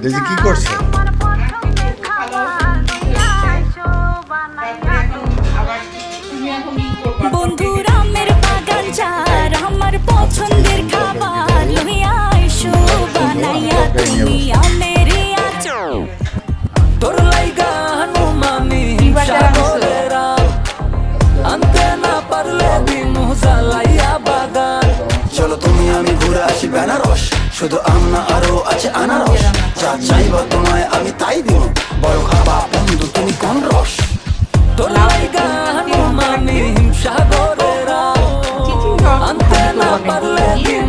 দেখি কি করছে। বন্ধুরা আমের বাগান চার আমার পছন্দের খাবার লইয়া আইসো বানাইয়া তুমি আমের আচার তোর লাইগা হনুমানি সাগরেরা আনতে না পারলে দিন জ্বালাইয়া বাগান। চলো তুমি আমি ঘুরে আসি বেনারস, শুধু আম না আরো আছে আনারস। যা চাইবা তোমায় আমি তাই দিব, বড় খাবা বন্ধু তুমি কোন রস। তোর লাইগা হনুমানি সাগরেরা আনতে না পারলে দিন